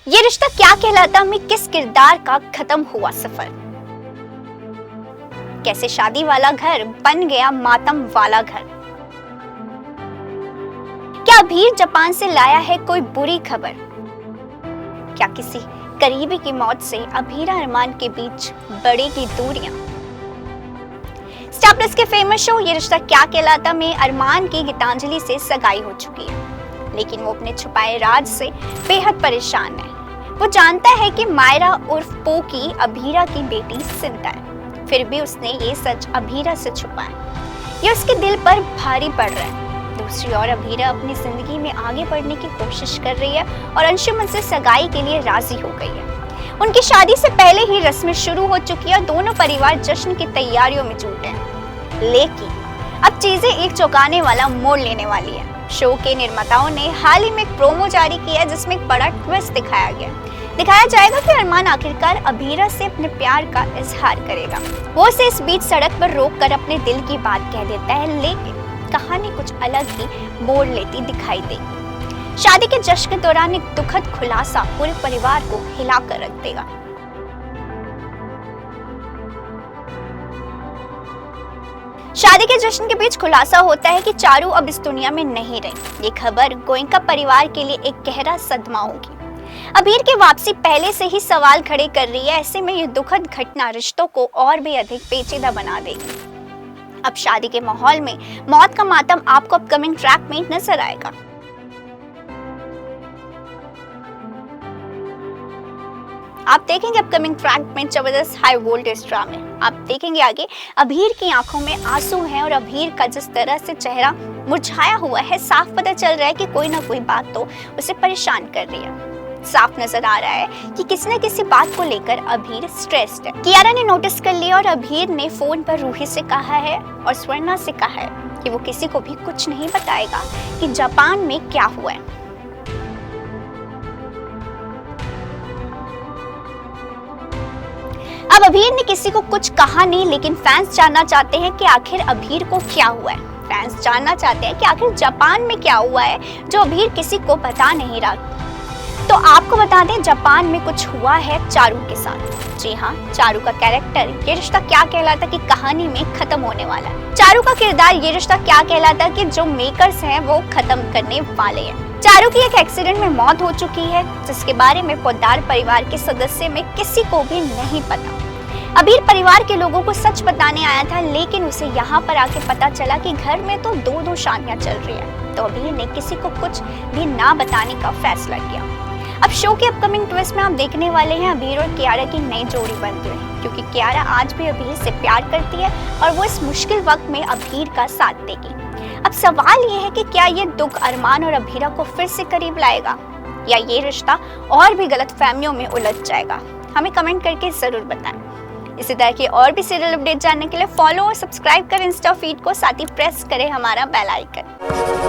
ये रिश्ता क्या कहलाता में किस किरदार का खत्म हुआ सफर। कैसे शादी वाला घर बन गया मातम वाला घर। क्या अभीर जापान से लाया है कोई बुरी खबर। क्या किसी करीबी की मौत से अभीरा अरमान के बीच बढ़ेगी दूरियां। स्टार प्लस के फेमस शो ये रिश्ता क्या कहलाता में अरमान की गीतांजलि से सगाई हो चुकी है, लेकिन वो अपने छुपाए राज से बेहद परेशान है। वो जानता है कि मायरा उर्फ पोकी अभीरा की बेटी सिंता है, फिर भी उसने ये सच अभीरा से छुपाया। ये उसके दिल पर भारी पड़ रहा है। दूसरी ओर अभीरा अपनी जिंदगी में आगे बढ़ने की कोशिश कर रही है और अंशुमन से सगाई के लिए राजी हो गई है। उनकी शादी से पहले ही रस्में शुरू हो चुकी है। दोनों परिवार जश्न की तैयारियों में जुटे हैं, लेकिन अब चीजें एक चौंकाने वाला मोड़ लेने वाली है। शो के निर्माताओं ने हाल ही में एक प्रोमो जारी किया जिसमें एक बड़ा ट्विस्ट दिखाया जाएगा कि अरमान आखिरकार अभीरा से अपने प्यार का इजहार करेगा। वो उसे इस बीच सड़क पर रोककर अपने दिल की बात कह देता है, लेकिन कहानी कुछ अलग ही मोड़ लेती दिखाई देगी। शादी के जश्न के दौरान एक दुखद खुलासा पूरे परिवार को हिलाकर रख देगा। शादी के जश्न के बीच खुलासा होता है कि चारू अब इस दुनिया में नहीं रही। ये खबर गोयनका परिवार के लिए एक गहरा सदमा होगी। अभीर की वापसी पहले से ही सवाल खड़े कर रही है। ऐसे में ये दुखद घटना रिश्तों को और भी अधिक पेचीदा बना देगी। अब शादी के माहौल में मौत का मातम आपको अपकमिंग ट्रैक में नजर आएगा। आप देखेंगे अपकमिंग ट्रैक में जबरदस्त हाई वोल्टेज ड्रामे। आप देखेंगे आगे अभीर की आंखों में आंसू हैं और अभीर का जिस तरह से चेहरा मुरझाया हुआ है, साफ पता चल रहा है कि कोई ना कोई बात तो उसे परेशान कर रही है। साफ नजर आ रहा है कि किसी न किसी बात को लेकर अभीर स्ट्रेस्ड है। कियारा ने नोटिस कर लिया और अभीर ने फोन पर रूही से कहा है और स्वर्णा से कहा है कि वो किसी को भी कुछ नहीं बताएगा कि जापान में क्या हुआ है। अब अभीर ने किसी को कुछ कहा नहीं, लेकिन फैंस जानना चाहते हैं कि आखिर अभीर को क्या हुआ है। फैंस जानना चाहते हैं कि आखिर जापान में क्या हुआ है जो अभीर किसी को बता नहीं रहा। तो आपको बता दें, जापान में कुछ हुआ है चारू के साथ। जी हाँ, चारू का कैरेक्टर ये रिश्ता क्या कहलाता की कहानी में खत्म होने वाला है। चारू का किरदार ये रिश्ता क्या कहलाता कि जो मेकर्स हैं वो खत्म करने वाले हैं। चारू की एक एक्सीडेंट में मौत हो चुकी है, जिसके बारे में पोद्दार परिवार के सदस्य में किसी को भी नहीं पता। अभीर परिवार के लोगों को सच बताने आया था, लेकिन उसे यहाँ पर आके पता चला कि घर में तो दो शादियां चल रही है। तो अभीर ने किसी को कुछ भी ना बताने का फैसला किया। अब शो के अपकमिंग ट्विस्ट में आप देखने वाले हैं अभीर और कियारा की नई जोड़ी बनती है, क्योंकि कियारा आज भी अभीर से प्यार करती है और वो इस मुश्किल वक्त में अभीर का साथ देगी। अब सवाल ये है कि क्या ये दुख अरमान और अभीरा को फिर से करीब लाएगा या ये रिश्ता और भी गलतफहमियों में उलझ जाएगा। हमें कमेंट करके जरूर बताएं। इसी तरह के और भी सीरियल अपडेट जानने के लिए फॉलो और सब्सक्राइब करें इंस्टा फीड को, साथ ही प्रेस करें हमारा बेल आइकन।